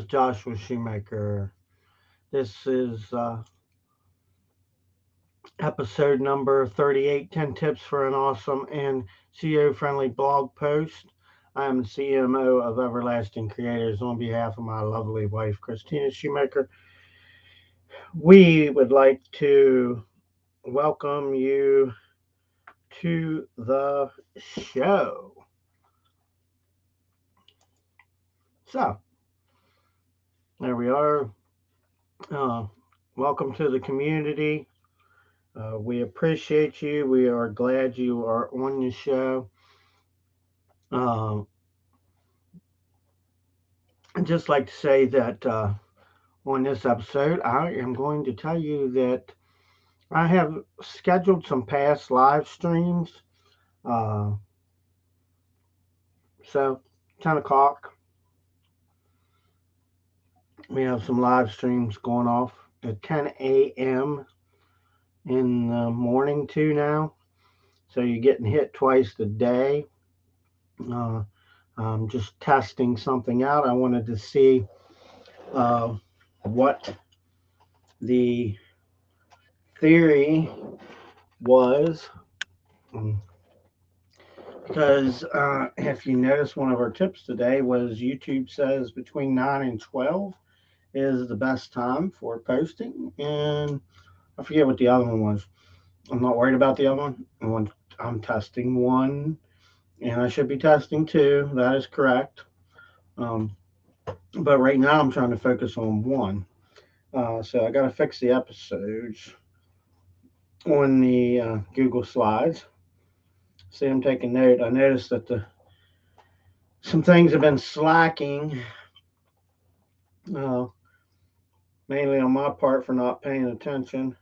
Joshua Shoemaker. This is episode number 38, 10 tips for an awesome and SEO-friendly blog post. I am the CMO of Everlasting Creators. On behalf of my lovely wife, Christina Shoemaker, we would like to welcome you to the show. So, there we are. Uh, Welcome to the community. We appreciate you. We are glad you are on the show. Um, I'd just like to say that on this episode, I am going to tell you that I have scheduled some past live streams. Uh, so, 10 o'clock, we have some live streams going off at 10 a.m. in the morning, too, now. So, you're getting hit twice a day. Uh, I'm just testing something out. I wanted to see uh, what the theory was, because if you notice, one of our tips today was YouTube says between 9 and 12 is the best time for posting, and I forget what the other one was. I'm not worried about the other one. I'm testing one, and I should be testing two. That is correct. Um, but right now I'm trying to focus on one. So I got to fix the episodes on the Google Slides. See, I'm taking note. I noticed that some things have been slacking, uh, mainly on my part for not paying attention.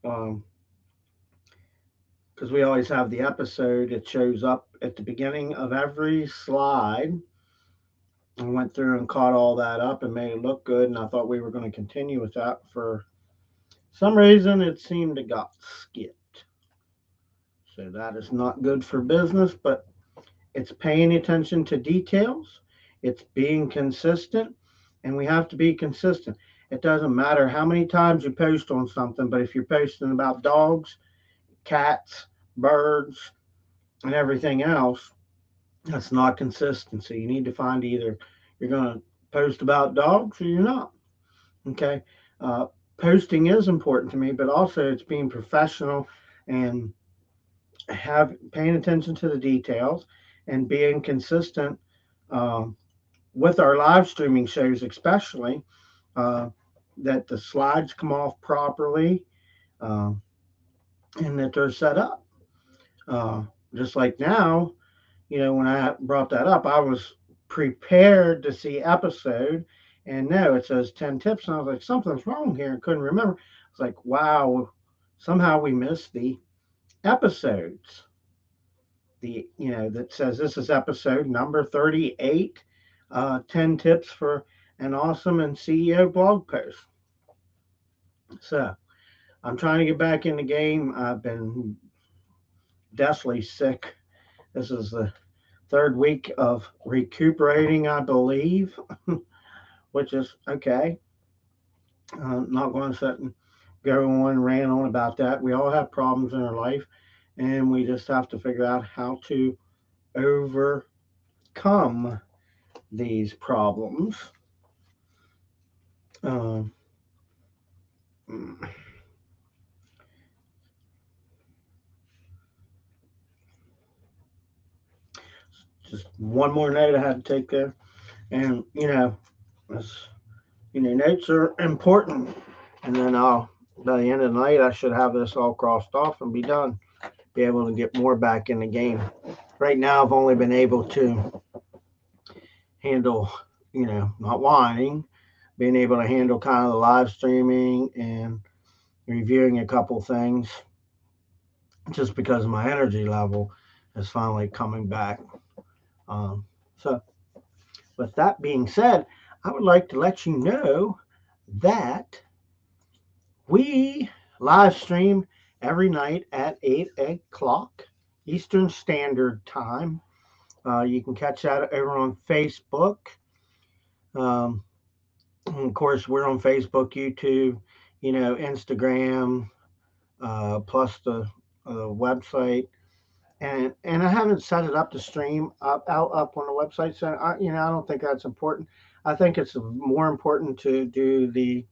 Because we always have the episode, it shows up at the beginning of every slide. I went through and caught all that up and made it look good, and I thought we were going to continue with that. For some reason, it seemed to got skipped. So that is not good for business, but it's paying attention to details. It's being consistent, and we have to be consistent. It doesn't matter how many times you post on something, but if you're posting about dogs, cats, birds, and everything else, that's not consistency. You need to find either you're going to post about dogs or you're not. Okay. Uh, Posting is important to me, but also it's being professional and paying attention to the details and being consistent um, with our live streaming shows, especially uh, that the slides come off properly, uh, and that they're set up. Uh, just like now, when I brought that up, I was prepared to see episode, and no, it says 10 tips, and I was like, something's wrong here. I couldn't remember. It's like, wow, somehow we missed the episodes. That says this is episode number 38, 10 tips for an awesome and CEO blog post. So I'm trying to get back in the game. I've been deathly sick. This is the third week of recuperating, I believe, which is okay. Not going to sit and go on and rant on about that. We all have problems in our life, and we just have to figure out how to overcome these problems. Um, just one more note I had to take there, and this, notes are important. And then by the end of the night, I should have this all crossed off and be done. Be able to get more back in the game. Right now, I've only been able to handle, not whining, being able to handle kind of the live streaming and reviewing a couple things, just because my energy level is finally coming back. So, with that being said, I would like to let you know that we live stream every night at 8 o'clock Eastern Standard Time. You can catch that over on Facebook. Um, And of course, we're on Facebook, YouTube, Instagram, plus the website. And I haven't set it up to stream up on the website. So I don't think that's important. I think it's more important to do the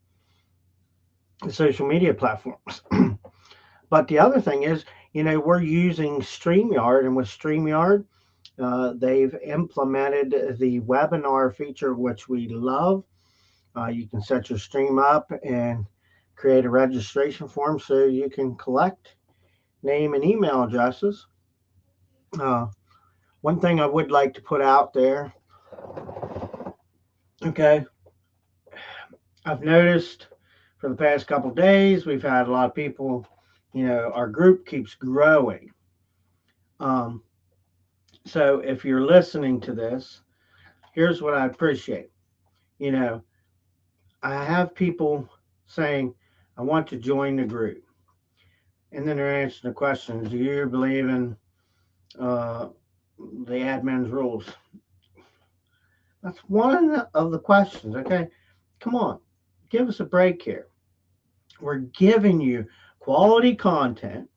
social media platforms. But the other thing is, we're using StreamYard, and with StreamYard, they've implemented the webinar feature, which we love. You can set your stream up and create a registration form so you can collect name and email addresses. Uh, One thing I would like to put out there, okay, I've noticed for the past couple of days we've had a lot of people, our group keeps growing. Um, so if you're listening to this, here's what I appreciate. You know, I have people saying, I want to join the group. And then they're answering the questions. Do you believe in uh, the admin's rules? That's one of the questions, okay? Come on, give us a break here. We're giving you quality content.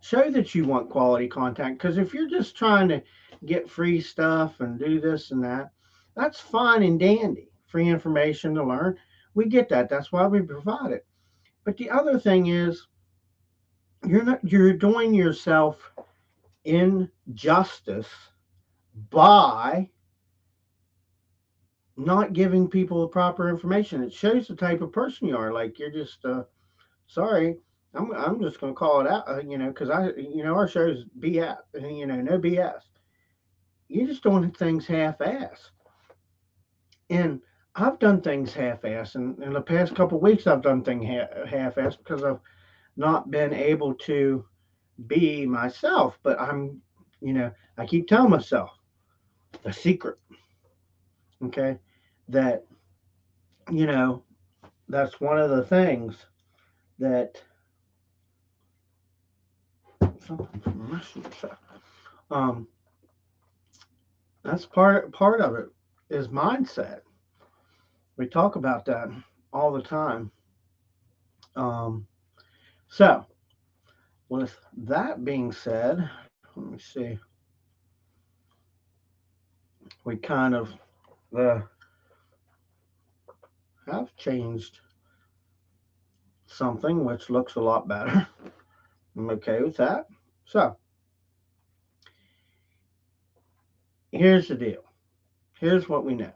Show that you want quality content, because if you're just trying to get free stuff and do this and that, that's fine and dandy. Free information to learn. We get that. That's why we provide it. But the other thing is, you're doing yourself injustice by not giving people the proper information. It shows the type of person you are. Like, you're just sorry. I'm just going to call it out, because our show's BS, no BS. You're just doing things half-ass, and I've done things half-ass, and in the past couple of weeks I've done things half-ass because I've not been able to be myself. But I keep telling myself the secret, okay, that you know that's one of the things that something from Russian. Um, that's part of it is mindset. We talk about that all the time. Um, so, with that being said, let me see. We kind of uh, have changed something which looks a lot better. I'm okay with that. So, here's the deal. Here's what we know.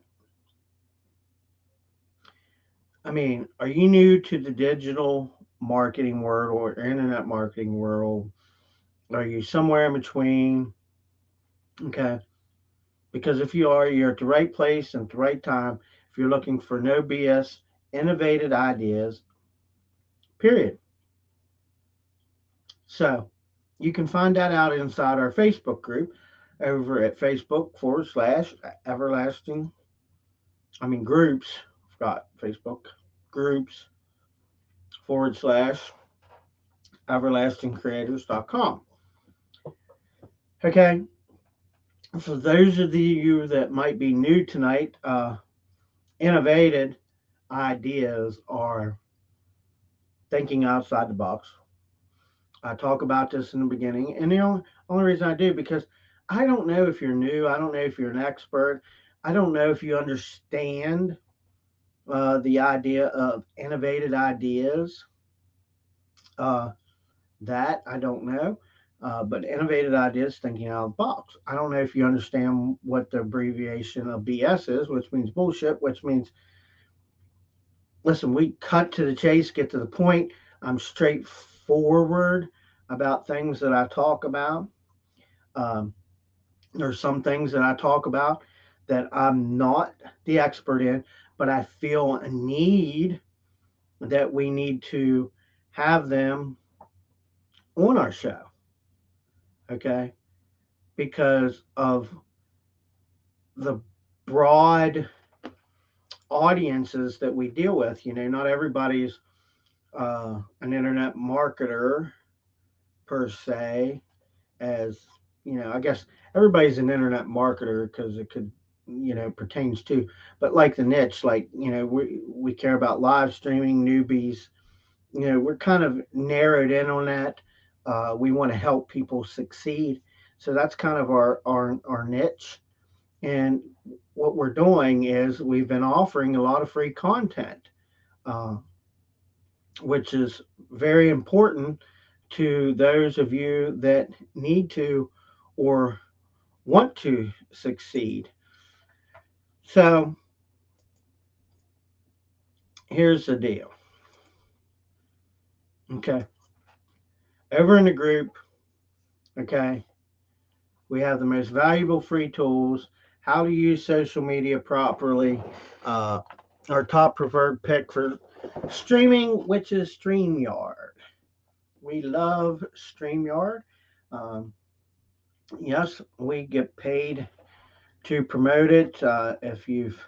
I mean, are you new to the digital marketing world or internet marketing world? Are you somewhere in between? Okay. Because if you are, you're at the right place and at the right time. If you're looking for no BS, innovative ideas, period. So you can find that out inside our Facebook group over at Facebook/everlasting. I mean, groups. Forgot Facebook groups /everlastingcreators.com. Okay. For those of you that might be new tonight, innovative ideas are thinking outside the box. I talk about this in the beginning, and the only reason I do, because I don't know if you're new, I don't know if you're an expert, I don't know if you understand the idea of innovative ideas. Uh, that I don't know, but innovative ideas, thinking out of the box. I don't know if you understand what the abbreviation of BS is, which means bullshit, which means, listen, we cut to the chase, get to the point. I'm straightforward about things that I talk about. Um, there's some things that I talk about that I'm not the expert in, but I feel a need that we need to have them on our show, okay? Because of the broad audiences that we deal with. Not everybody's an internet marketer per se, as I guess everybody's an internet marketer, because it could pertains to. But like the niche, like, we care about live streaming, newbies. We're kind of narrowed in on that. We want to help people succeed. So that's kind of our niche. And what we're doing is we've been offering a lot of free content, uh, which is very important to those of you that need to or want to succeed. So here's the deal. Okay. Over in the group, okay, we have the most valuable free tools, how to use social media properly, uh, our top preferred pick for streaming, which is StreamYard. We love StreamYard. Um, yes, we get paid to promote it. If you've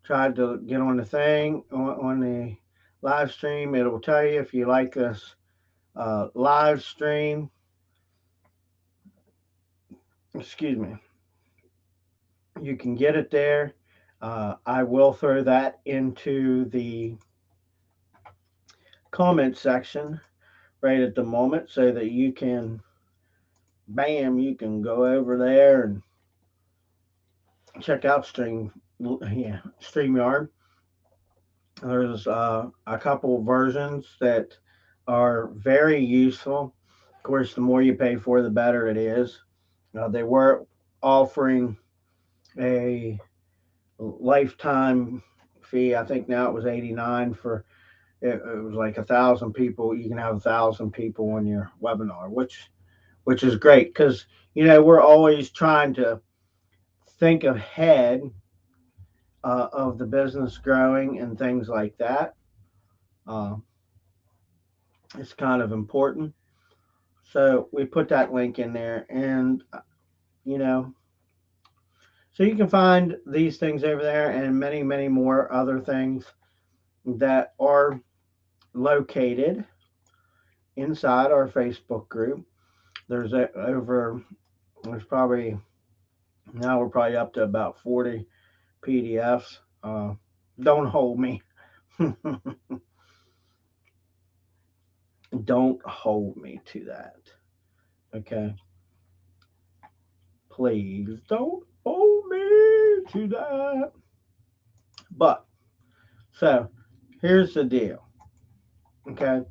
tried to get on the thing on the live stream, it will tell you if you like this live stream. Excuse me. You can get it there. I will throw that into the comment section right at the moment so that you can, bam, you can go over there and check out StreamYard. There's a couple versions that are very useful. Of course, the more you pay for, the better it is. They were offering a lifetime fee. I think now it was 89 for it was like 1,000 people. You can have 1,000 people on your webinar, which is great because we're always trying to think ahead of the business growing and things like that. Uh, it's kind of important. So we put that link in there, and you know, so you can find these things over there and many, many more other things that are located inside our Facebook group. There's there's probably, now we're probably up to about 40 PDFs. Don't hold me. Don't hold me to that. Okay. Please don't hold me to that. But, so here's the deal. Okay.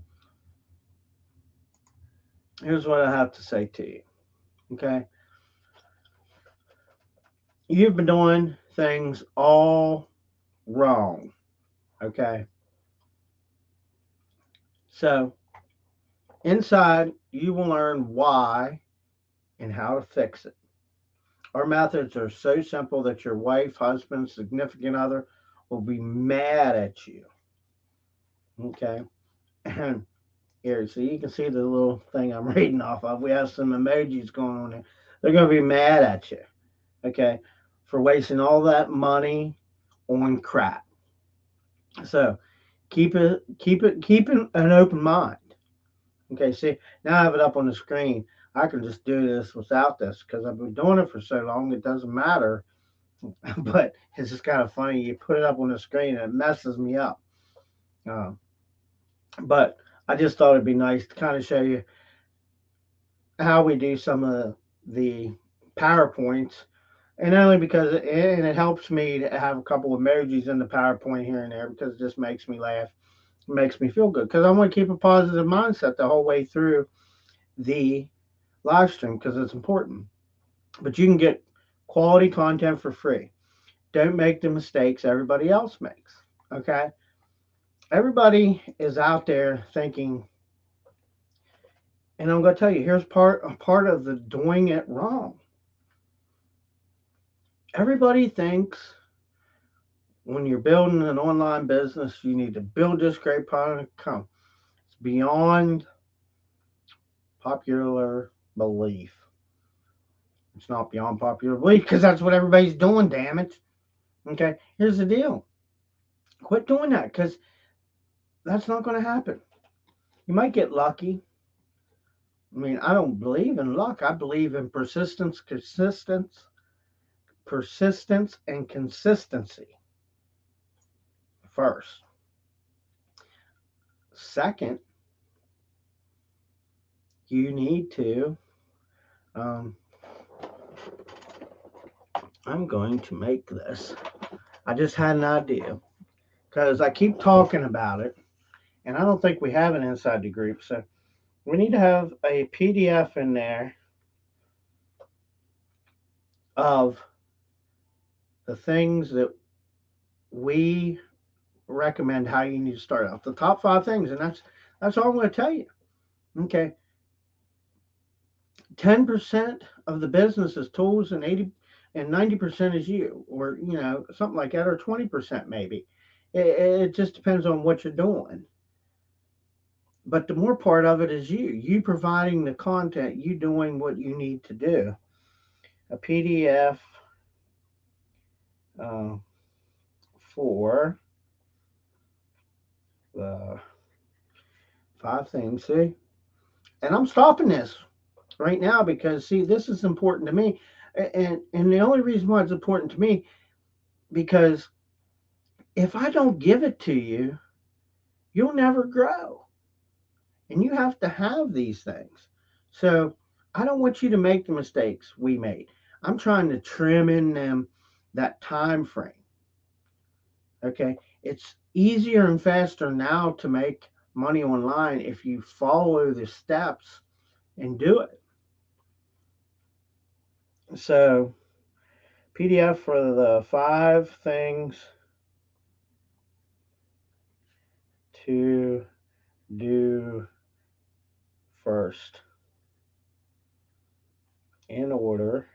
Here's what I have to say to you. Okay. You've been doing things all wrong. Okay. So, inside, you will learn why and how to fix it. Our methods are so simple that your wife, husband, significant other will be mad at you. Okay. And here, so you can see the little thing I'm reading off of. We have some emojis going on there. They're going to be mad at you. Okay. For wasting all that money on crap. So keep an open mind. Okay, see, now I have it up on the screen. I can just do this without this because I've been doing it for so long, it doesn't matter. But it's just kind of funny. You put it up on the screen and it messes me up. Uh, but I just thought it'd be nice to kind of show you how we do some of the PowerPoints. And only because it helps me to have a couple of emojis in the PowerPoint here and there because it just makes me laugh. It makes me feel good because I want to keep a positive mindset the whole way through the live stream because it's important. But you can get quality content for free. Don't make the mistakes everybody else makes. Okay? Everybody is out there thinking, and I'm going to tell you, here's part of the doing it wrong. Everybody thinks when you're building an online business, you need to build this great product. Come, it's beyond popular belief. It's not beyond popular belief because that's what everybody's doing, damn it. Okay, here's the deal. Quit doing that because that's not going to happen. You might get lucky. I mean, I don't believe in luck. I believe in persistence, persistence and consistency first. Second, you need to, um, I'm going to make this. I just had an idea because I keep talking about it, and I don't think we have it inside the group. So we need to have a PDF in there of the things that we recommend how you need to start out. The top 5 things, and that's all I'm going to tell you. Okay, 10% of the business is tools, and 90% is you, or something like that, or 20% maybe. It just depends on what you're doing. But the more part of it is you providing the content, you doing what you need to do. A PDF uh, for the 5 things. See, and I'm stopping this right now because see, this is important to me, and the only reason why it's important to me, because if I don't give it to you, you'll never grow, and you have to have these things. So I don't want you to make the mistakes we made. I'm trying to trim in them that time frame. Okay, it's easier and faster now to make money online if you follow the steps and do it. So PDF for the 5 things to do first, in order.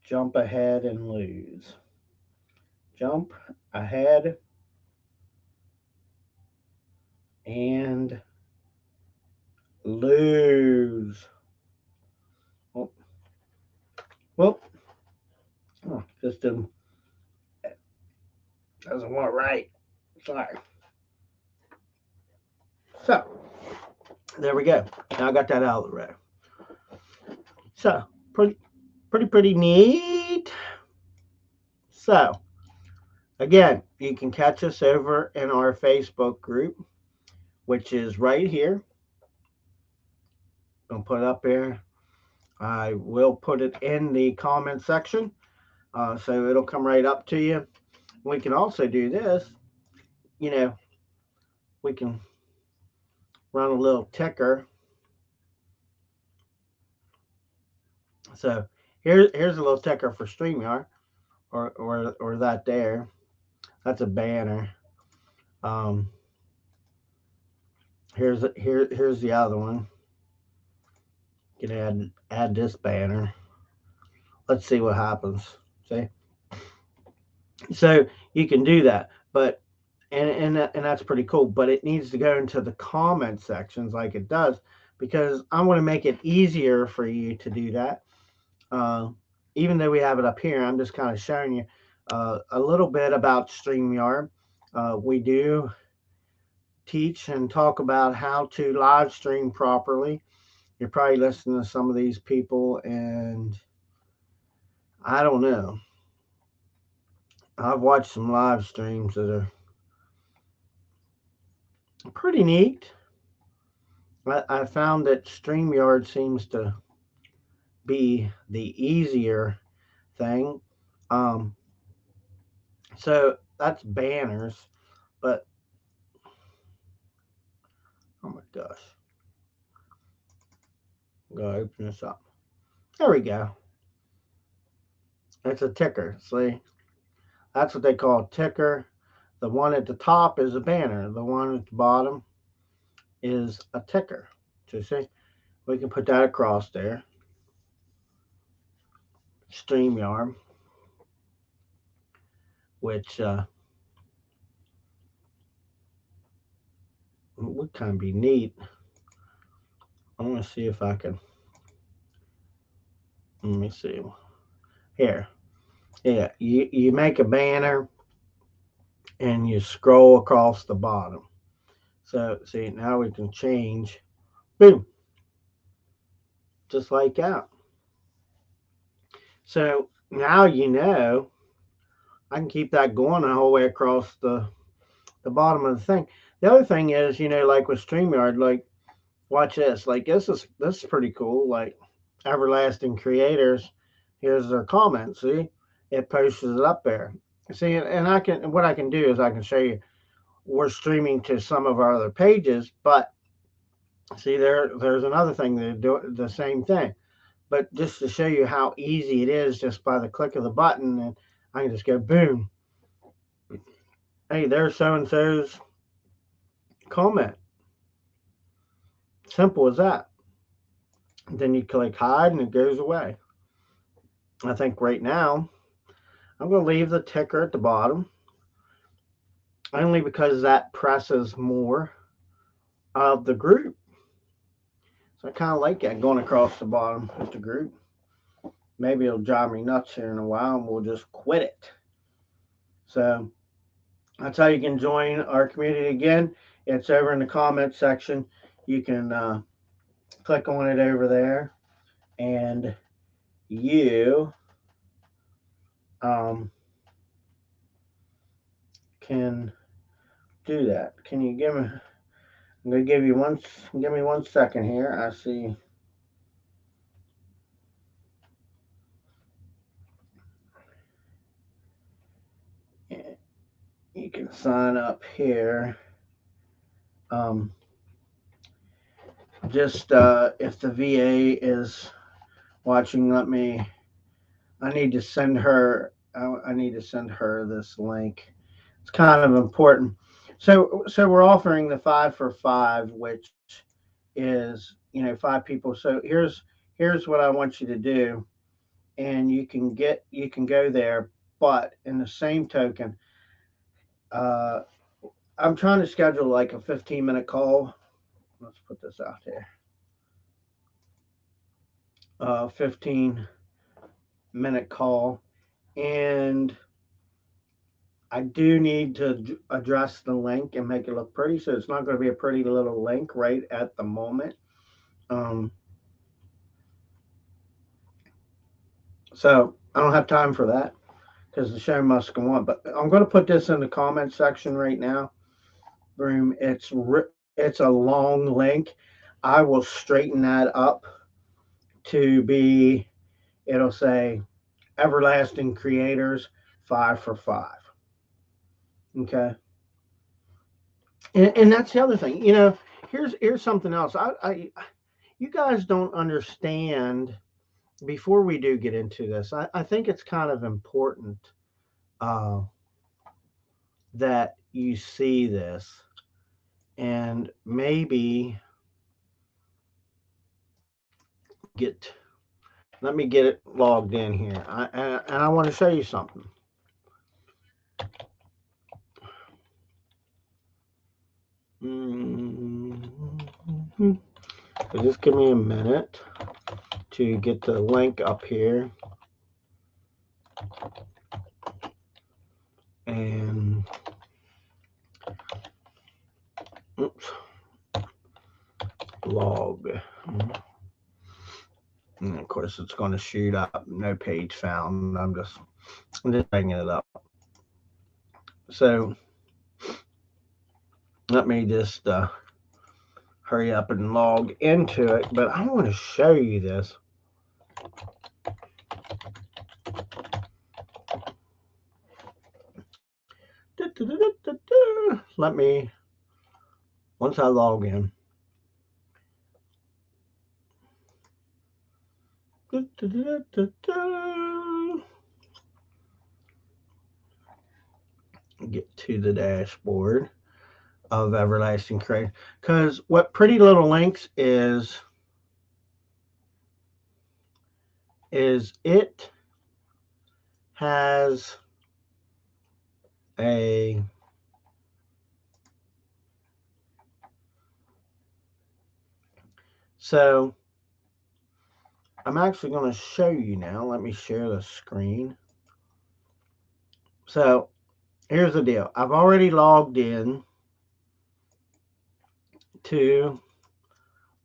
Jump ahead and lose. Jump ahead and lose. Oh, well, oh, just doesn't want it right. Sorry. So there we go. Now I got that out of the way. So pretty neat. So again, you can catch us over in our Facebook group, which is right here. I'll put it up there. I will put it in the comment section, so it'll come right up to you. We can also do this. You know, we can run a little ticker. So here's a little ticker for StreamYard, or that there. That's a banner. Um, here's the other one. You can add this banner. Let's see what happens. See, so you can do that, but and that's pretty cool. But it needs to go into the comment sections like it does, because I want to make it easier for you to do that. Uh, Even though we have it up here, I'm just kind of showing you a little bit about StreamYard. We do teach and talk about how to live stream properly. You're probably listening to some of these people, and I don't know. I've watched some live streams that are pretty neat. I found that StreamYard seems to be the easier thing. Um, so that's banners, but oh my gosh, I'm gonna open this up. There we go. It's a ticker. See, that's what they call a ticker. The one at the top is a banner. The one at the bottom is a ticker. So see, we can put that across there. StreamYard, which would kind of be neat. I want to see if I can. Let me see. Here. Yeah, you make a banner and you scroll across the bottom. So see, now we can change. Boom. Just like that. So now you know I can keep that going the whole way across the bottom of the thing. The other thing is, like with StreamYard, like watch this. Like this is pretty cool. Like everlasting creators, here's their comment. See, it posts it up there. See, and what I can do is I can show you we're streaming to some of our other pages, but see there's another thing that do the same thing. But just to show you how easy it is, just by the click of the button, and I can just go boom. Hey, there's so and so's comment. Simple as that. Then you click hide and it goes away. I think right now I'm going to leave the ticker at the bottom only because that presses more of the group. So I kind of like that going across the bottom of the group. Maybe it'll drive me nuts here in a while and we'll just quit it. So that's how you can join our community again. It's over in the comment section. You can click on it over there and you can do that. Can you give me? I'm gonna give you one. Give me 1 second here. I see. You can sign up here. Um, just if the VA is watching, let me. I need to send her. I need to send her this link. It's kind of important. So we're offering the 5 for 5, which is 5 people. So here's what I want you to do, and you can go there, but in the same token, uh, I'm trying to schedule like a 15-minute call. Let's put this out there. 15-minute call, and I do need to address the link and make it look pretty. So it's not going to be a pretty little link right at the moment. Um, so I don't have time for that because the show must go on. But I'm going to put this in the comment section right now. Boom. It's a long link. I will straighten that up to be. It'll say everlasting creators 5 for 5. Okay. And that's the other thing. Here's something else. You guys don't understand. Before we do get into this, I think it's kind of important uh, that you see this, and maybe get. Let me get it logged in here. And I want to show you something. Mm-hmm. So just give me a minute to get the link up here. And oops, log. And of course, it's going to shoot up. No page found. I'm just bringing it up. So let me just hurry up and log into it. But I want to show you this. Let me, once I log in. Get to the dashboard of Everlasting Creator. Because what Pretty Little Links is it has a so I'm actually going to show you now. Let me share the screen. So here's the deal. I've already logged in to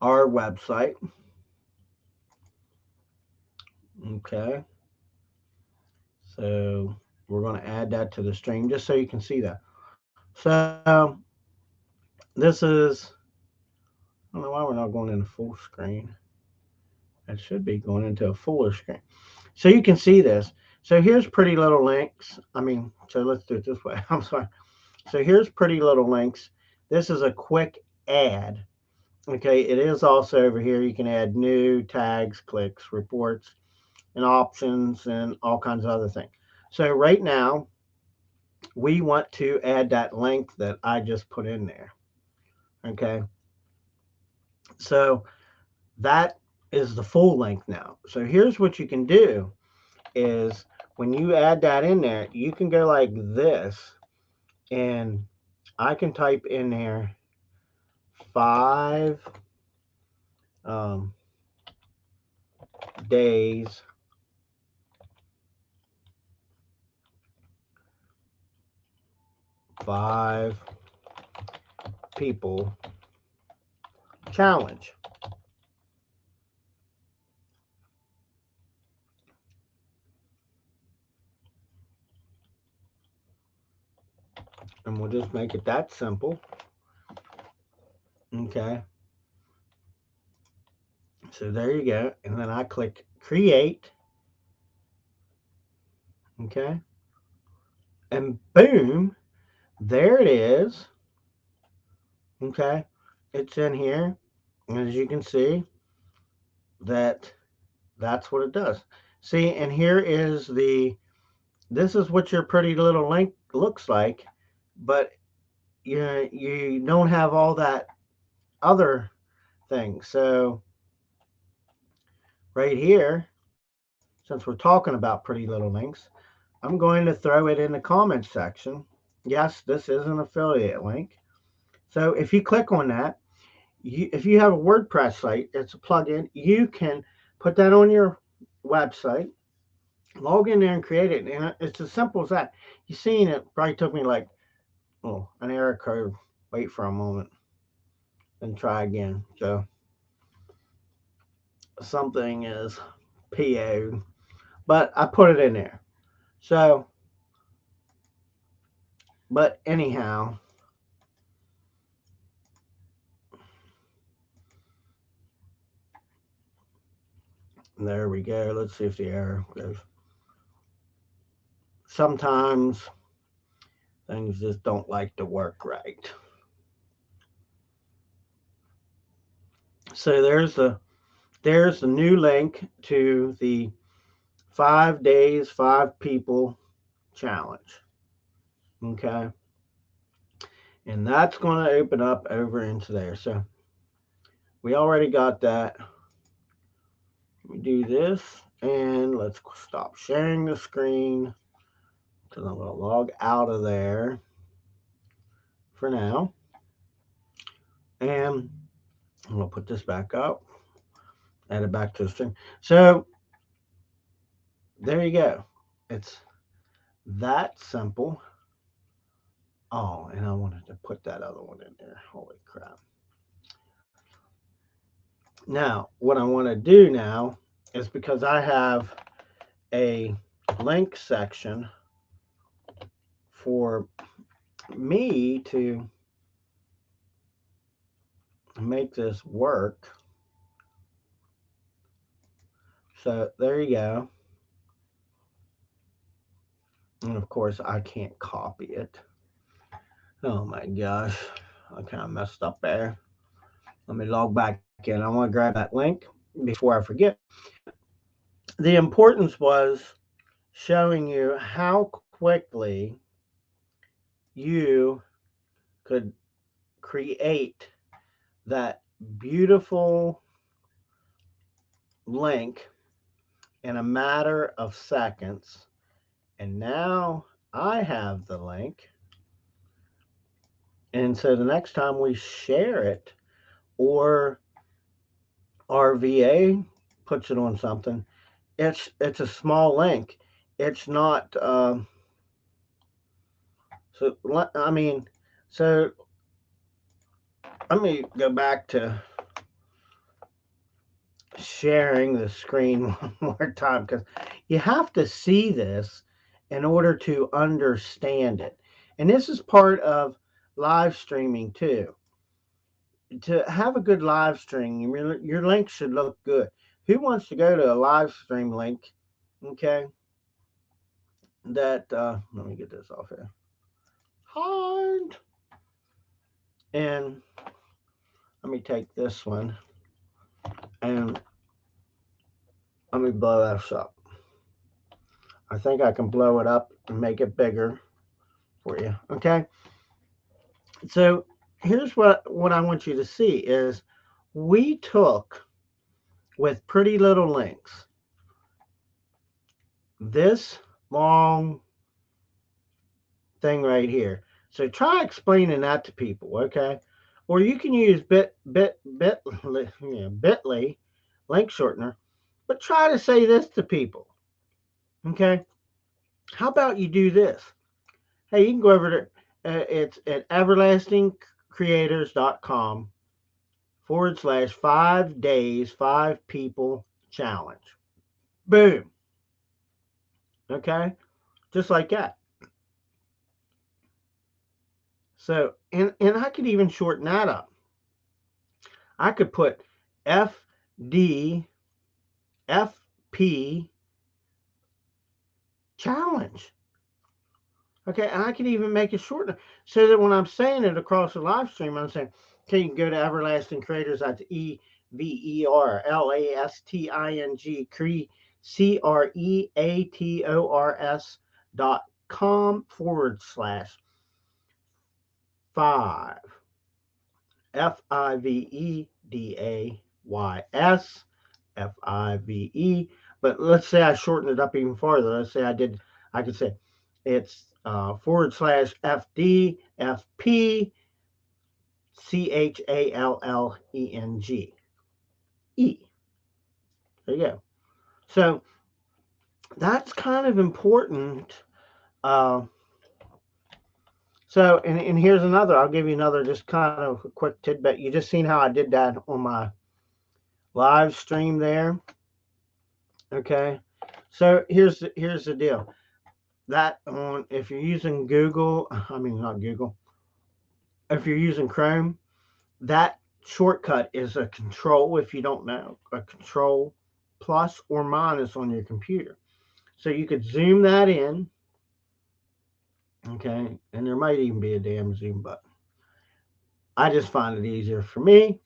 our website. Okay. So we're going to add that to the stream just so you can see that. So this is, I don't know why we're not going into full screen. It should be going into a fuller screen. So you can see this. So here's Pretty Little Links. So let's do it this way. I'm sorry. So here's Pretty Little Links. This is a quick ad. Okay, it is also over here. You can add new tags, clicks, reports, and options, and all kinds of other things. So right now, we want to add that link that I just put in there. Okay, so that is the full link now. So here's what you can do is when you add that in there, you can go like this, and I can type in there 5 days 5 people challenge. And we'll just make it that simple. Okay. So there you go. And then I click create. Okay. And boom, there it is. Okay. It's in here. And as you can see, that's what it does. See, and here is this is what your Pretty Little Link looks like, but you don't have all that other thing. So right here, since we're talking about Pretty Little Links, I'm going to throw it in the comments section. Yes, this is an affiliate link. So if you click on that, if you have a WordPress site, it's a plugin, you can put that on your website, log in there and create it. And it's as simple as that. You seen it probably took me like, an error code. Wait for a moment and try again. So something is PO, but I put it in there. So, but anyhow, there we go. Let's see if the error goes. Sometimes things just don't like to work right. So there's the new link to the 5 days, 5 people challenge. Okay. And that's going to open up over into there. So we already got that. We do this and let's stop sharing the screen because I'm going to log out of there for now. And I'm going to put this back up, add it back to the stream. So there you go. It's that simple. Oh, and I wanted to put that other one in there. Holy crap. Now, what I want to do now is because I have a link section for me to make this work. So there you go. And of course, I can't copy it. Oh my gosh. I kind of messed up there. Let me log back in. I want to grab that link before I forget. The importance was showing you how quickly you could create that beautiful link in a matter of seconds. And now I have the link. And so the next time we share it or our VA puts it on something, it's a small link. It's not so so let me go back to sharing the screen one more time because you have to see this in order to understand it. And this is part of live streaming too. To have a good live stream, your link should look good. Who wants to go to a live stream link? Okay, that let me get this off here. Hard. And let me take this one and let me blow this up. I think I can blow it up and make it bigger for you. Okay. So here's what I want you to see is we took with pretty little links this long thing right here. So try explaining that to people, okay? Or you can use Bitly link shortener, but try to say this to people, okay? How about you do this? Hey, you can go over to it's at everlastingcreators.com/5 days 5 people challenge. Boom. Okay, just like that. So, and I could even shorten that up. I could put FD FP challenge. Okay, and I could even make it shorter so that when I'm saying it across the live stream, I'm saying, okay, you can go to Everlasting Creators. That's EVERLASTING CREATORS.com/5 FIVEDAYS But let's say I shorten it up even farther. Let's say I could say it's /FD/FP CHALLENG. There you go. So that's kind of important. Uh, and here's another. I'll give you another just kind of a quick tidbit. You just seen how I did that on my live stream there. Okay. So here's the deal. That on if you're using Google, I mean not Google. If you're using Chrome, that shortcut is a control, if you don't know, a control plus or minus on your computer. So you could zoom that in, okay, and there might even be a damn zoom button. I just find it easier for me,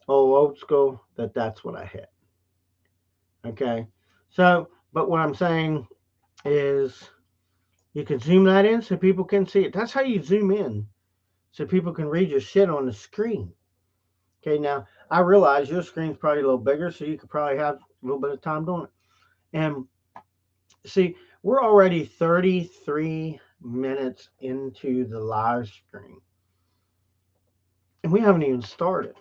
old school, that's what I hit. Okay, so, but what I'm saying is you can zoom that in so people can see it. That's how you zoom in so people can read your shit on the screen. Okay, now I realize your screen's probably a little bigger, so you could probably have a little bit of time doing it. And see, we're already 33 minutes into the live stream, and we haven't even started.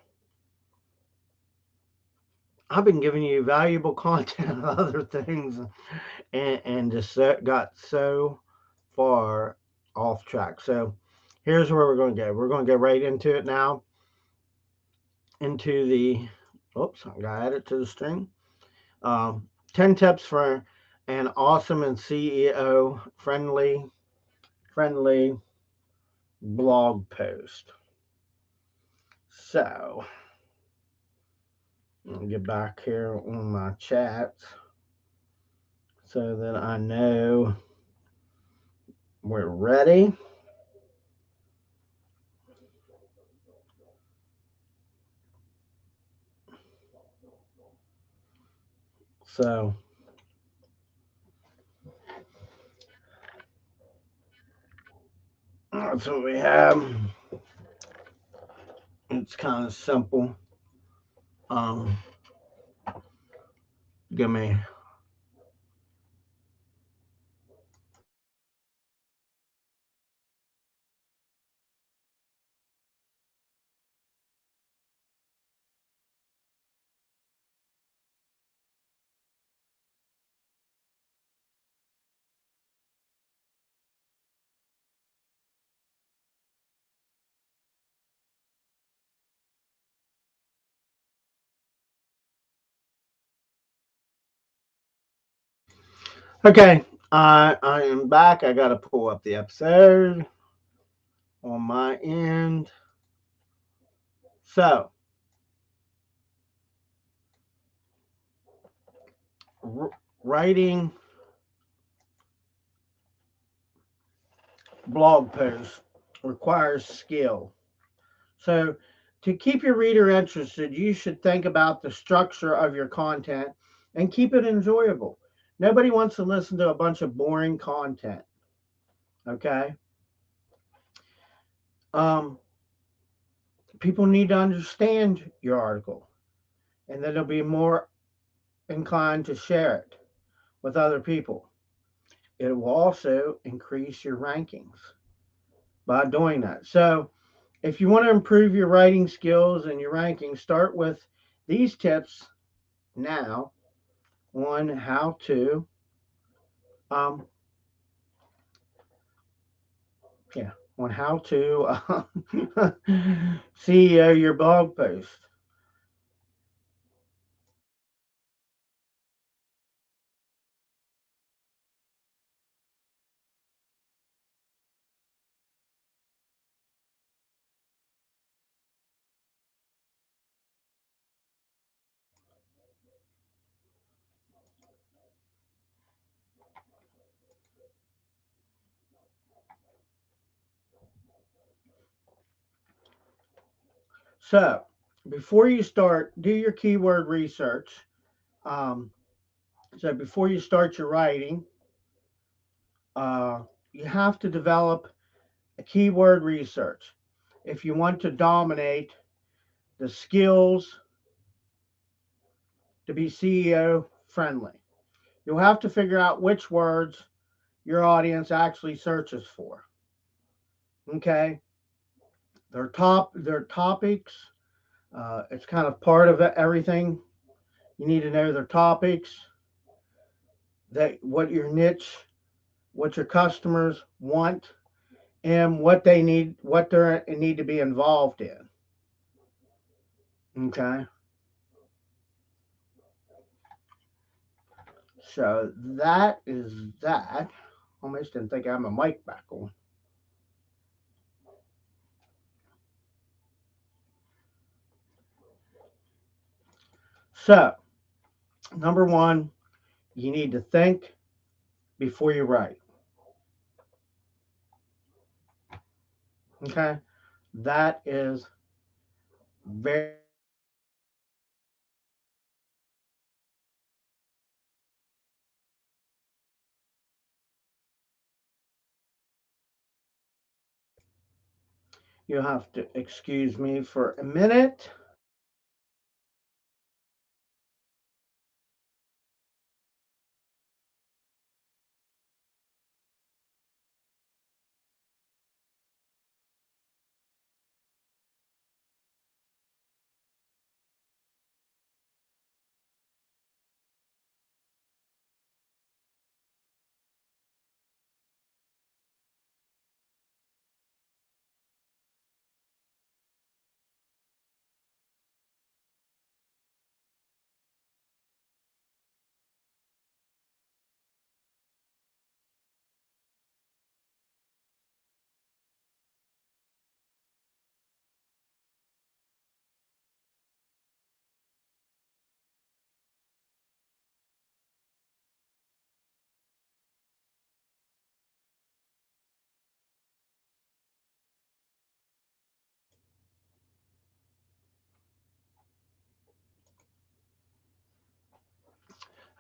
I've been giving you valuable content of other things, and just got so far off track. So here's where we're going to go. We're going to go right into it now. Into the, oops, I got to add it to the stream. 10 tips for an awesome and SEO friendly blog post. So, let me get back here on my chat so that I know we're ready. So, that's what we have. It's kind of simple. Give me okay. I am back. I got to pull up the episode on my end. So, writing blog posts requires skill. So, to keep your reader interested, you should think about the structure of your content and keep it enjoyable. Nobody wants to listen to a bunch of boring content. Okay. Um, People need to understand your article, and then they'll be more inclined to share it with other people. It will also increase your rankings by doing that. So, if you want to improve your writing skills and your ranking, start with these tips now on how to, um, yeah, on how to CEO your blog post. So, before you start, do your keyword research. Um, so, before you start your writing, uh, you have to develop a keyword research. If you want to dominate the skills to be CEO friendly, you'll have to figure out which words your audience actually searches for. Okay, their topics. It's kind of part of everything. You need to know their topics, that what your niche, what your customers want, and what they need, what they need to be involved in. Okay, so that is that. Almost didn't think I had my mic back on. So, number one, you need to think before you write. Okay, that is very You'll have to excuse me for a minute.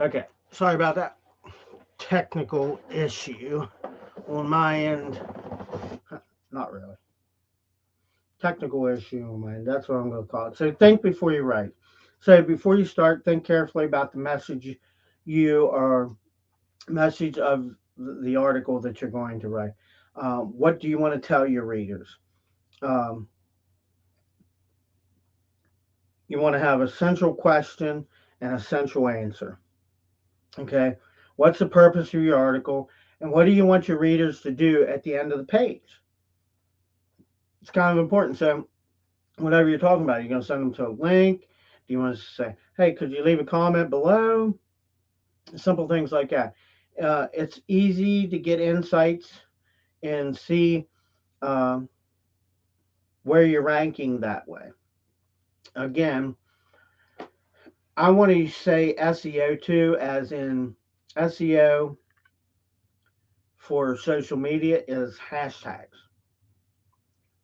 Okay, sorry about that technical issue on my end. Not really. Technical issue on my end. That's what I'm going to call it. So think before you write. So before you start, think carefully about the message you are message of the article that you're going to write. What do you want to tell your readers? Um, you want to have a central question and a central answer. Okay. What's the purpose of your article? And what do you want your readers to do at the end of the page? It's kind of important. So, whatever you're talking about, you're going to send them to a link. Do you want to say, hey, could you leave a comment below? Simple things like that. It's easy to get insights and see um, where you're ranking that way. Again, I want to say SEO too, as in SEO for social media is hashtags.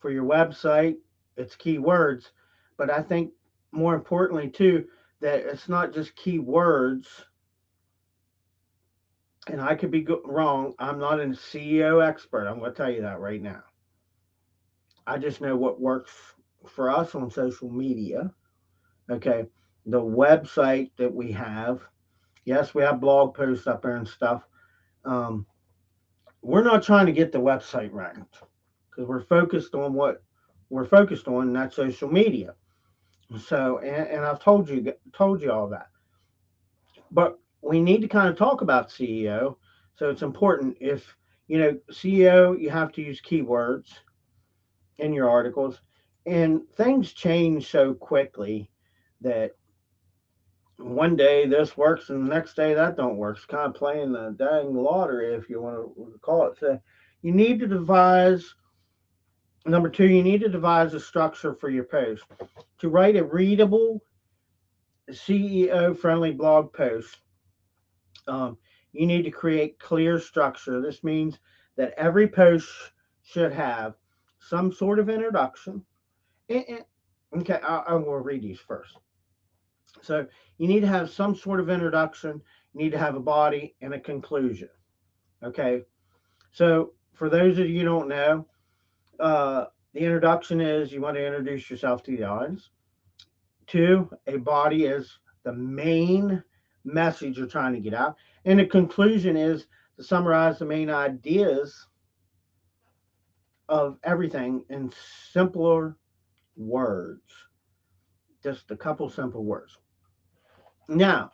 For your website, it's keywords. But I think more importantly too, that it's not just keywords. And I could be wrong. I'm not a CEO expert. I'm going to tell you that right now. I just know what works for us on social media. Okay. The website that we have, yes, we have blog posts up there and stuff. Um, we're not trying to get the website ranked because we're focused on what we're focused on, and that's social media. So, and I've told you all that. But we need to kind of talk about CEO. So it's important. If CEO, you have to use keywords in your articles, and things change so quickly that one day this works and the next day that don't work. It's kind of playing the dang lottery, if you want to call it. So you need to devise. Number two, you need to devise a structure for your post. To write a readable, CEO friendly blog post, um, you need to create clear structure. This means that every post should have some sort of introduction. Okay, I will read these first. So you need to have some sort of introduction. You need to have a body and a conclusion. Okay. So for those of you who don't know, the introduction is you want to introduce yourself to the audience. Two, a body is the main message you're trying to get out. And the conclusion is to summarize the main ideas of everything in simpler words. Just a couple simple words. Now,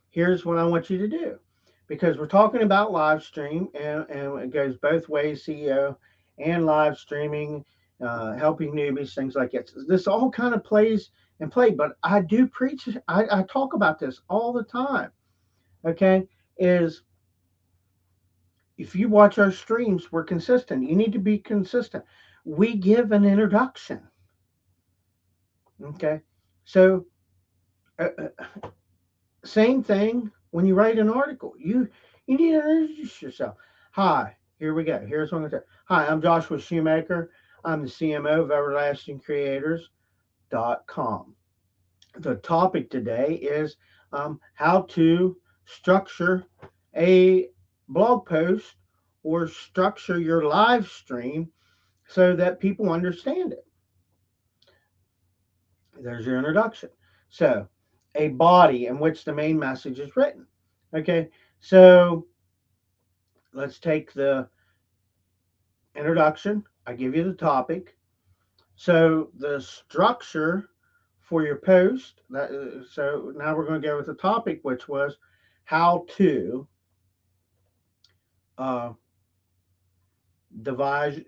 here's what I want you to do, because we're talking about live stream, and it goes both ways, CEO and live streaming, helping newbies, things like that. This all kind of plays and play, but I do preach, I talk about this all the time. Okay, is if you watch our streams, we're consistent. You need to be consistent. We give an introduction. Okay, so uh, same thing when you write an article. You need to introduce yourself. Hi, here we go. Here's what I'm going to say. Hi, I'm Joshua Shoemaker. I'm the CMO of EverlastingCreators.com. The topic today is how to structure a blog post or structure your live stream so that people understand it. There's your introduction. So, a body in which the main message is written. Okay, so let's take the introduction. I give you the topic. So, the structure for your post. So now we're going to go with the topic, which was how to uh, devise,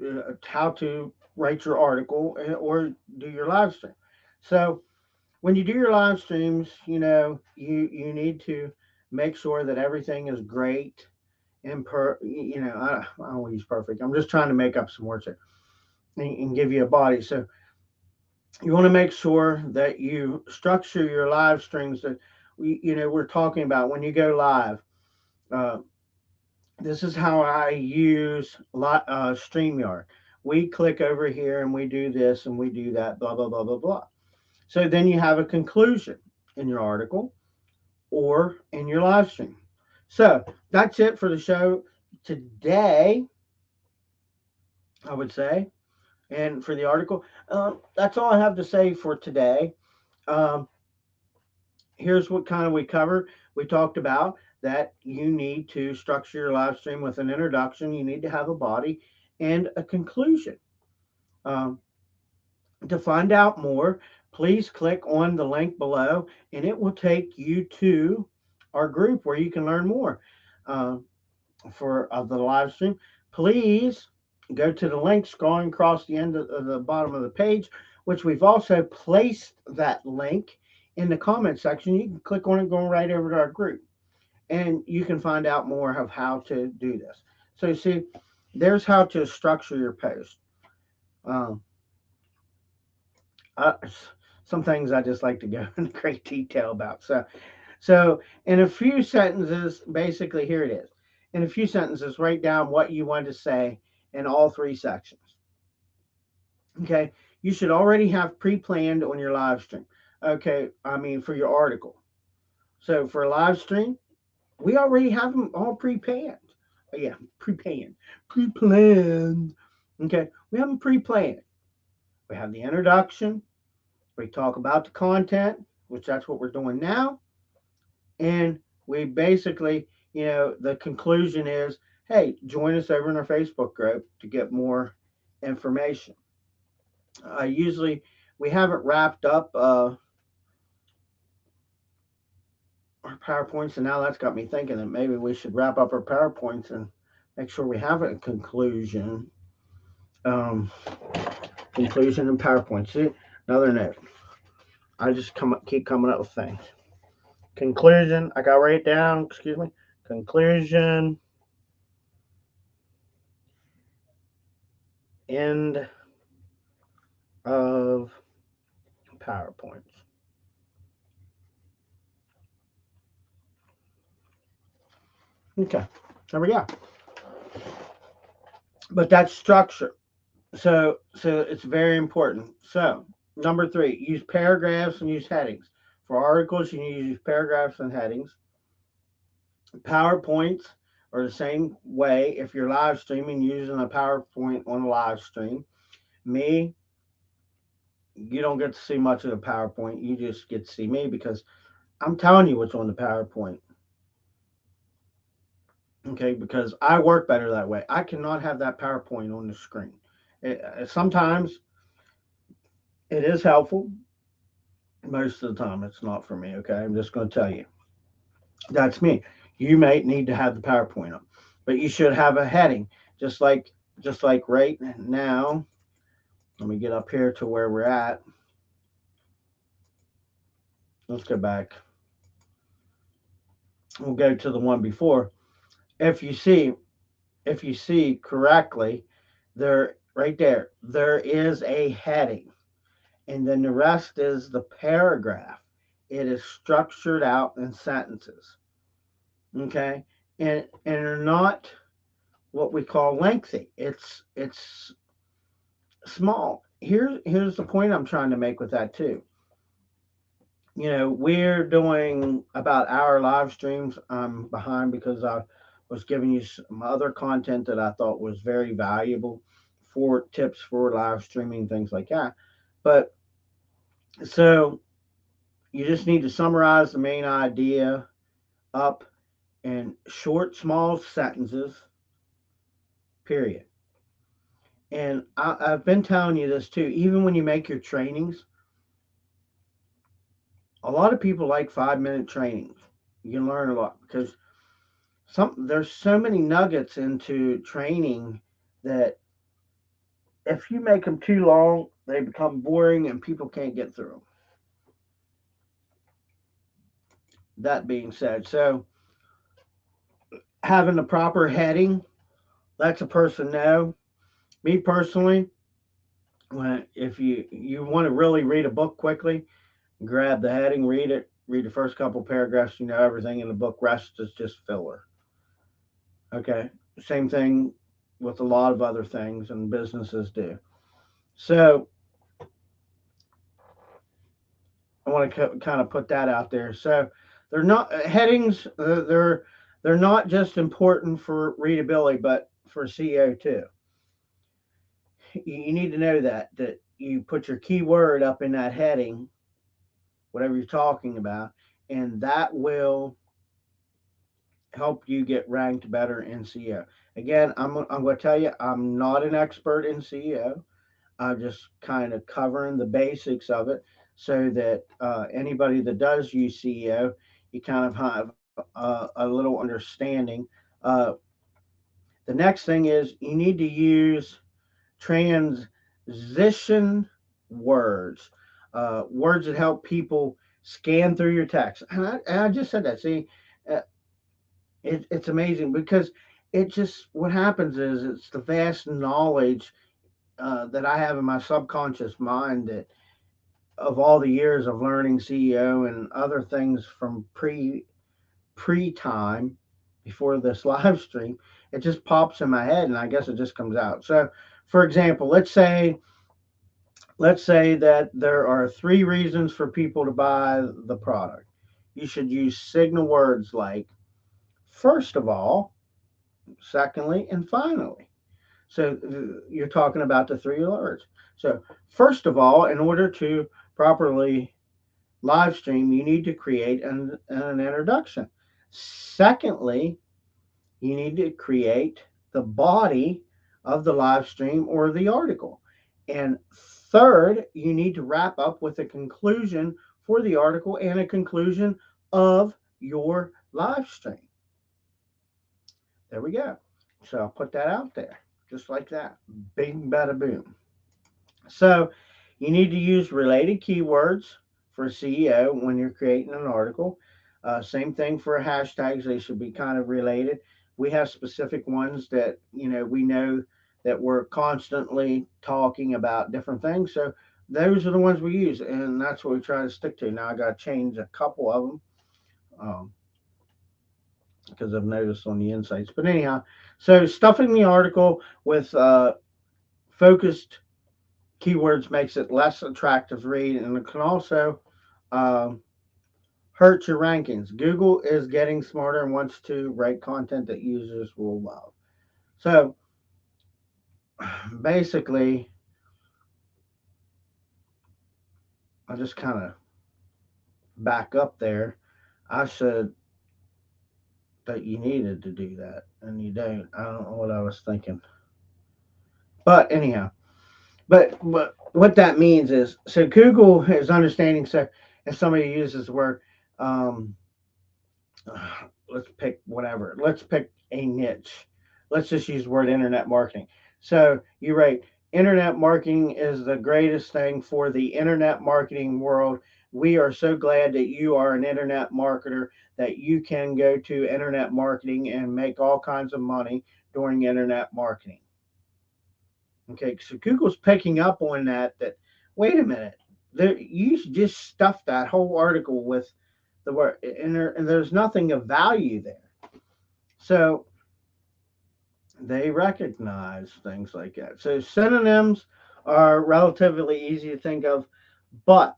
how to write your article or do your live stream. So when you do your live streams, you need to make sure that everything is great and I don't use perfect. I'm just trying to make up some words here and give you a body. So you want to make sure that you structure your live streams that we're talking about when you go live. Uh, this is how I use StreamYard. We click over here and we do this and we do that, blah, blah, blah, blah, blah. So then you have a conclusion in your article or in your live stream. So that's it for the show today, I would say. And for the article, that's all I have to say for today. Um, Here's what kind of we covered. We talked about that you need to structure your live stream with an introduction. You need to have a body and a conclusion. Um, to find out more, please click on the link below and it will take you to our group where you can learn more uh, for the live stream. Please go to the link scrolling across the end of the bottom of the page, which we've also placed that link in the comment section. You can click on it going right over to our group. and you can find out more of how to do this. So, see, there's how to structure your post. Um, uh, some things I just like to go into great detail about. So in a few sentences, basically, here it is. In a few sentences, write down what you want to say in all three sections. Okay, you should already have pre-planned on your live stream. Okay, I mean for your article. So for a live stream, we already have them all pre-planned. Yeah, pre-planned, pre-planned. Okay, we have them pre-planned. We have the introduction. We talk about the content, which that's what we're doing now, and we basically, the conclusion is, hey, join us over in our Facebook group to get more information. Usually, we haven't wrapped up our PowerPoints, and now that's got me thinking that maybe we should wrap up our PowerPoints and make sure we have a conclusion. Um, Conclusion and PowerPoint. See, another note. I just keep coming up with things. Conclusion. I got to write it down. Excuse me. Conclusion. End of PowerPoints. Okay, there we go. But that's structure. So it's very important. So number three, use paragraphs and use headings. For articles, you need to use paragraphs and headings. PowerPoints are the same way. If you're live streaming, using a PowerPoint on a live stream. Me, you don't get to see much of the PowerPoint. You just get to see me because I'm telling you what's on the PowerPoint. Okay, because I work better that way. I cannot have that PowerPoint on the screen. Sometimes it is helpful. Most of the time, it's not for me. Okay, I'm just going to tell you that's me. You may need to have the PowerPoint up, but you should have a heading, just like right now. Let me get up here to where we're at. Let's go back. We'll go to the one before. If you see, if you see correctly, there, right there, there is a heading, and then the rest is the paragraph. It is structured out in sentences. Okay, and they're not what we call lengthy. It's small. Here's the point I'm trying to make with that too. We're doing about hour live streams. I'm behind because I was giving you some other content that I thought was very valuable for tips for live streaming, things like that. But so you just need to summarize the main idea up in short, small sentences, period. And I've been telling you this too. Even when you make your trainings, a lot of people like 5-minute trainings. You can learn a lot because there's so many nuggets into training that if you make them too long, they become boring and people can't get through them. That being said, so having the proper heading lets a person know. Me personally, if you want to really read a book quickly, grab the heading, read it, read the first couple paragraphs, you know everything in the book. Rest is just filler. Okay, same thing with a lot of other things and businesses do. So I want to kind of put that out there. So they're not headings. They're not just important for readability, but for SEO too. You need to know that you put your keyword up in that heading, whatever you're talking about, and that will help you get ranked better in SEO. Again, I'm going to tell you, I'm not an expert in SEO. I'm just kind of covering the basics of it so that anybody that does use SEO, you kind of have a little understanding. Uh, the next thing is you need to use transition words, words that help people scan through your text. And I just said that. See, uh, It's amazing because it just, what happens is it's the vast knowledge that I have in my subconscious mind, that of all the years of learning CEO and other things from pre time before this live stream, it just pops in my head, and I guess it just comes out. So, for example, let's say that there are three reasons for people to buy the product. You should use signal words like first of all, secondly, and finally. So you're talking about the three words. So first of all, in order to properly live stream, you need to create an introduction. Secondly, you need to create the body of the live stream or the article. And third, you need to wrap up with a conclusion for the article and a conclusion of your live stream. There we go. So I'll put that out there just like that. Bing, bada, boom. So you need to use related keywords for SEO when you're creating an article. Same thing for hashtags; they should be kind of related. We have specific ones that we know that we're constantly talking about different things. So those are the ones we use, and that's what we try to stick to. Now I got to change a couple of them because I've noticed on the insights. But anyhow, so stuffing the article with focused keywords makes it less attractive to read, and it can also um, hurt your rankings. Google is getting smarter and wants to write content that users will love. So basically, I just kind of back up there. I said that you needed to do that, and you don't. I don't know what I was thinking. But anyhow, but what that means is, so Google is understanding. So if somebody uses the word, um, let's pick whatever. Let's pick a niche. Let's just use the word internet marketing. So you write, internet marketing is the greatest thing for the internet marketing world. We are so glad that you are an internet marketer, that you can go to internet marketing and make all kinds of money during internet marketing. Okay, so Google's picking up on that. That wait a minute, you just stuffed that whole article with the word, and there's nothing of value there. So they recognize things like that. So synonyms are relatively easy to think of, but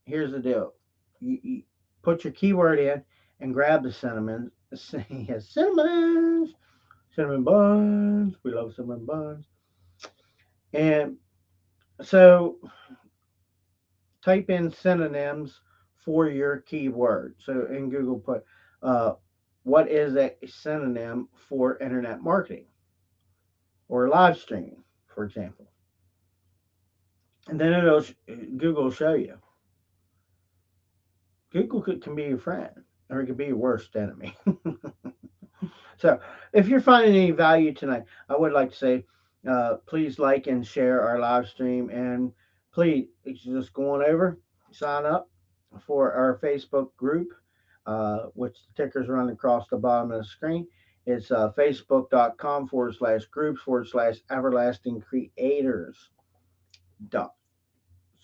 here's the deal: you put your keyword in and grab the cinnamon. Yes, cinnamon, cinnamon buns. We love cinnamon buns, and so type in synonyms for your keyword. So in Google, put what is a synonym for internet marketing or live streaming, for example. And then Google will show you. Google can be your friend, or it can be your worst enemy. So if you're finding any value tonight, I would like to say, please like and share our live stream, and please just go on over, sign up for our Facebook group, which the tickers run across the bottom of the screen. It's facebook.com/groups /everlasting creators. Dot.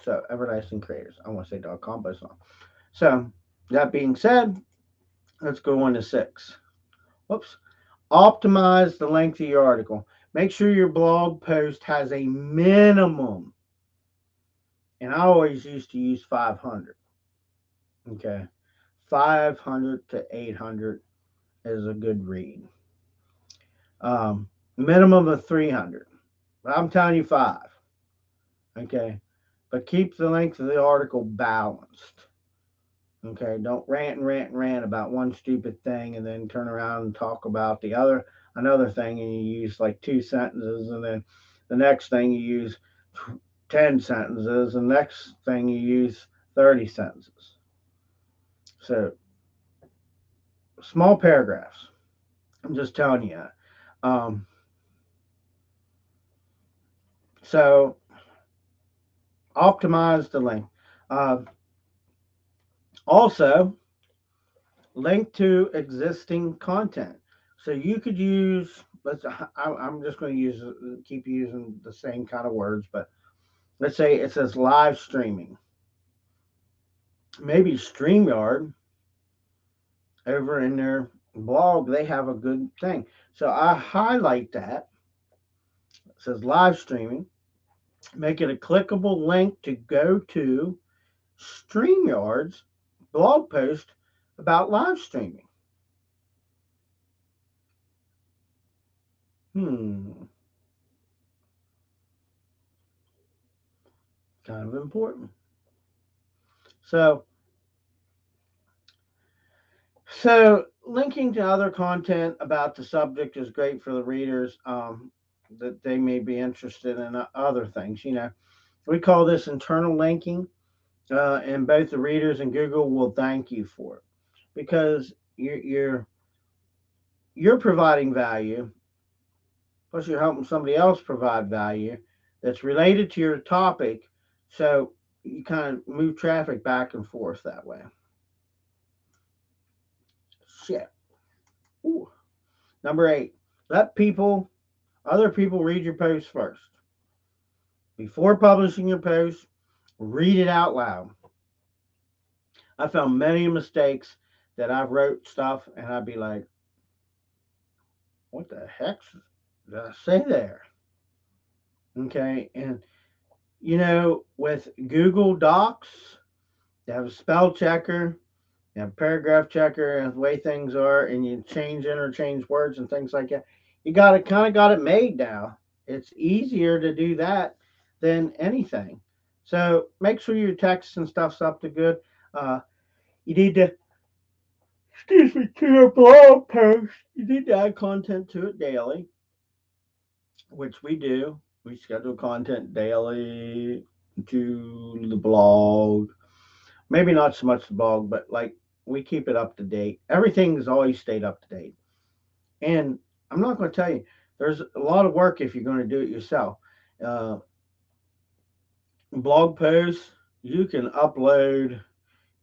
So everlasting creators. I want to say .com, but it's not. So that being said, let's go on to 6. Whoops. Optimize the length of your article. Make sure your blog post has a minimum, and I always used to use 500. Okay, 500 to 800 is a good read. Minimum of 300. I'm telling you 5. Okay, but keep the length of the article balanced. Okay, don't rant and rant and rant about one stupid thing and then turn around and talk about another thing, and you use like 2 sentences, and then the next thing you use 10 sentences, and the next thing you use 30 sentences. So small paragraphs. I'm just telling you. Um, so optimize the length. Also, link to existing content. So you could use, I'm just going to keep using the same kind of words, but let's say it says live streaming. Maybe StreamYard over in their blog, they have a good thing. So I highlight that. It says live streaming, make it a clickable link to go to StreamYard's blog post about live streaming. Hmm, kind of important. So, so linking to other content about the subject is great for the readers, that they may be interested in other things. We call this internal linking, and both the readers and Google will thank you for it because you're providing value, plus you're helping somebody else provide value that's related to your topic. So you kind of move traffic back and forth that way. Shit. Ooh. Number 8, let other people read your post first. Before publishing your post, read it out loud. I found many mistakes that I wrote stuff and I'd be like, what the heck did I say there? Okay. And, with Google Docs, they have a spell checker, you have a paragraph checker, and the way things are, and you interchange words and things like that. You got it made now. It's easier to do that than anything. So make sure your text and stuff's up to good. You need to, excuse me, to your blog post. You need to add content to it daily, which we do. We schedule content daily to the blog. Maybe not so much the blog, but like we keep it up to date. Everything's always stayed up to date. And I'm not going to tell you, there's a lot of work if you're going to do it yourself. Uh, Blog posts, you can upload,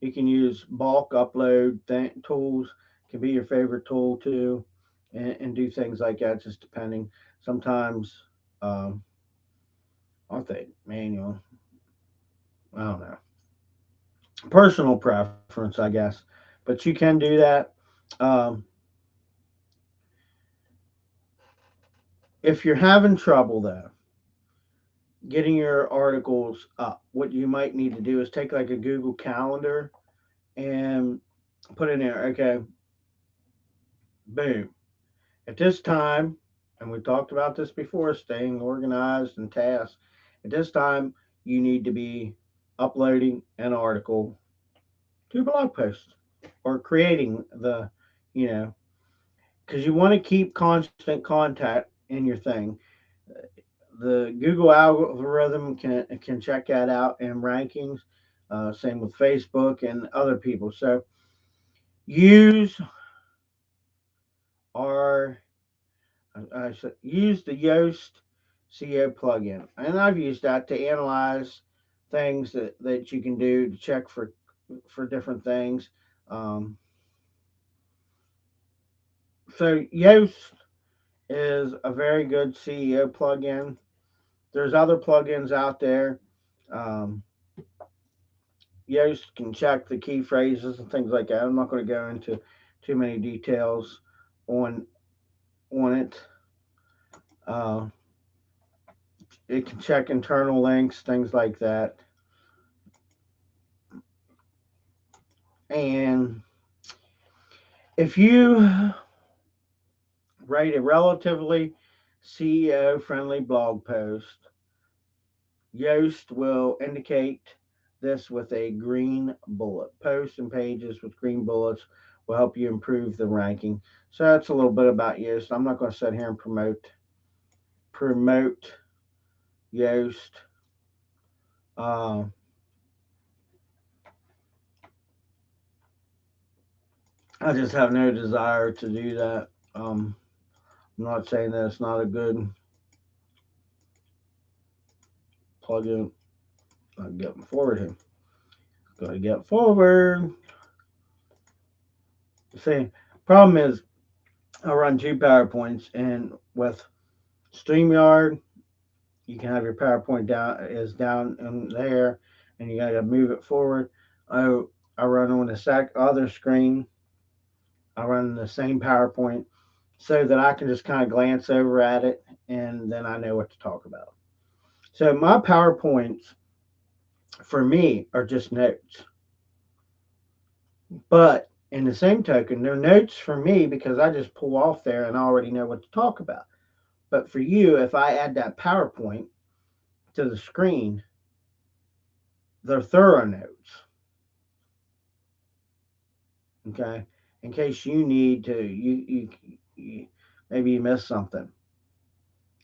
you can use bulk upload tools, can be your favorite tool too, and do things like that, just depending. Sometimes, I think manual, I don't know, personal preference, I guess. But you can do that. Um, if you're having trouble though, getting your articles up, what you might need to do is take like a Google Calendar and put in there, okay, boom. At this time, and we talked about this before, staying organized and tasked. At this time, you need to be uploading an article to blog post or creating you know, because you want to keep constant contact in your thing. The Google algorithm can check that out in rankings. Same with Facebook and other people. So use our I should use the Yoast SEO plugin, and I've used that to analyze things that you can do to check for different things. Um, so Yoast is a very good SEO plugin. There's other plugins out there. Um, Yoast can check the key phrases and things like that. I'm not going to go into too many details on on it. Uh, it can check internal links, things like that. And if you write a relatively SEO friendly blog post, Yoast will indicate this with a green bullet. Posts and pages with green bullets will help you improve the ranking. So that's a little bit about Yoast. I'm not going to sit here and promote Yoast. Uh, I just have no desire to do that. I'm not saying that it's not a good plugin. I'm getting forward here. Gotta get forward. See, problem is I run two PowerPoints, and with StreamYard, you can have your PowerPoint down in there, and you got to move it forward. I I run on the other screen. I run the same PowerPoint so that I can just kind of glance over at it, and then I know what to talk about. So my PowerPoints for me are just notes, but in the same token, they're notes for me because I just pull off there and I already know what to talk about. But for you, if I add that PowerPoint to the screen, they're thorough notes. Okay, in case you need to, you maybe you missed something.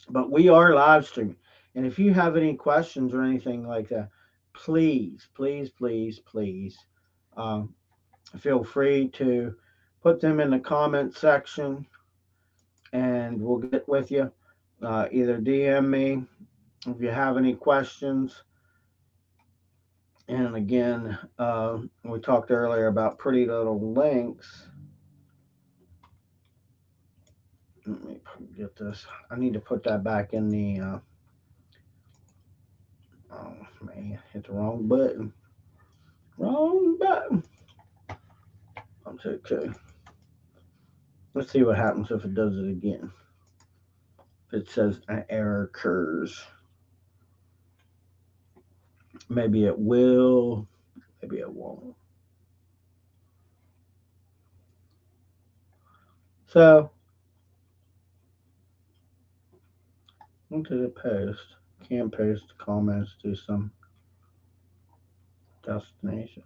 But we are live streaming, and if you have any questions or anything like that, please, please, please, please, um, feel free to put them in the comment section, and we'll get with you. Either DM me if you have any questions. And again, we talked earlier about pretty little links. Let me get this. I need to put that back in the. Oh man, hit the wrong button. Wrong button. That's okay. Let's see what happens if it does it again. If it says an error occurs, maybe it will. Maybe it won't. So, what did it post? Can't post comments to some destination.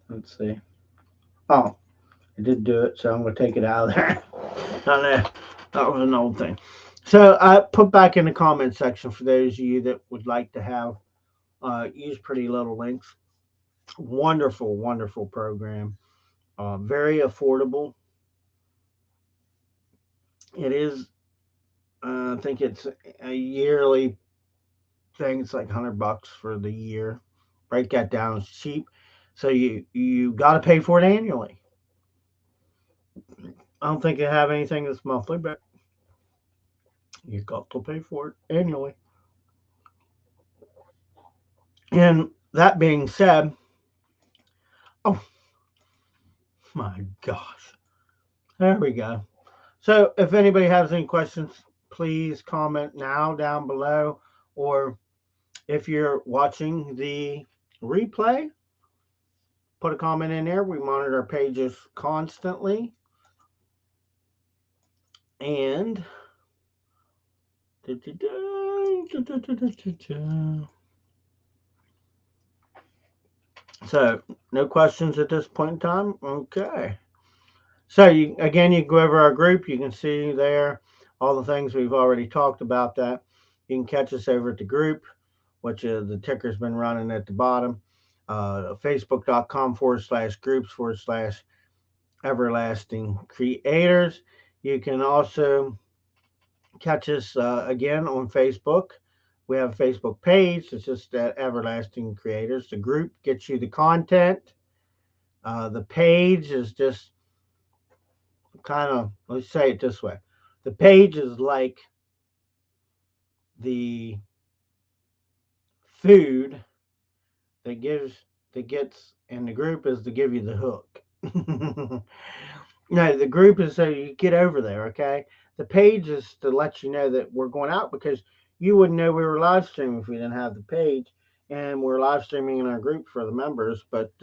Let's see. Oh, I did do it, so I'm going to take it out of there. I know. That was an old thing. So I put back in the comment section for those of you that would like to have use Pretty Little Links. Wonderful, wonderful program. Very affordable. It is. I think it's a yearly thing. It's like $100 for the year. Break that down. It's cheap. So you got to pay for it annually. I don't think they have anything that's monthly, but you got to pay for it annually. And that being said, oh my gosh, there we go. So if anybody has any questions, please comment now down below, or if you're watching the replay, put a comment in there. We monitor our pages constantly. And so no questions at this point in time. Okay. So you can go over our group. You can see there all the things we've already talked about. That you can catch us over at the group, which is the ticker's been running at the bottom. Facebook.com/groups/everlasting creators. You can also catch us again on Facebook. We have a Facebook page. It's just at Everlasting Creators. The group gets you the content. The page is just kind of, let's say it this way, the page is like the food that gets, and the group is to give you the hook. No, the group is so you get over there. Okay, the page is to let you know that we're going out, because you wouldn't know we were live streaming if we didn't have the page. And we're live streaming in our group for the members, but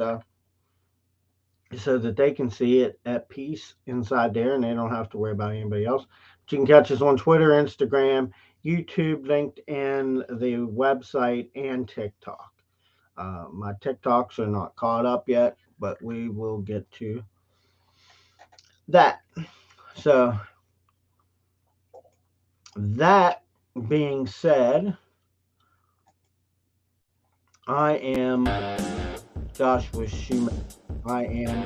so that they can see it at peace inside there and they don't have to worry about anybody else. But you can catch us on Twitter, Instagram, YouTube, LinkedIn, the website, and TikTok. My TikToks are not caught up yet, but we will get to that. So, that being said, I am Joshua Schumann. I am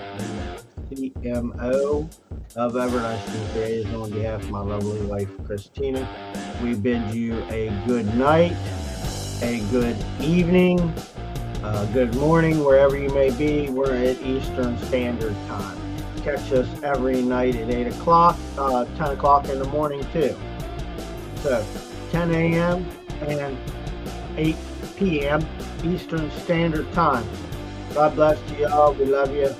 CMO of Everlasting Creators. On behalf of my lovely wife, Christina, we bid you a good night, a good evening, good morning, wherever you may be. We're at Eastern Standard Time. Catch us every night at 8 o'clock, 10 o'clock in the morning too. So 10 a.m. and 8 p.m. Eastern Standard Time. God bless you all. We love you.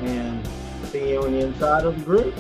And see you on the inside of the group.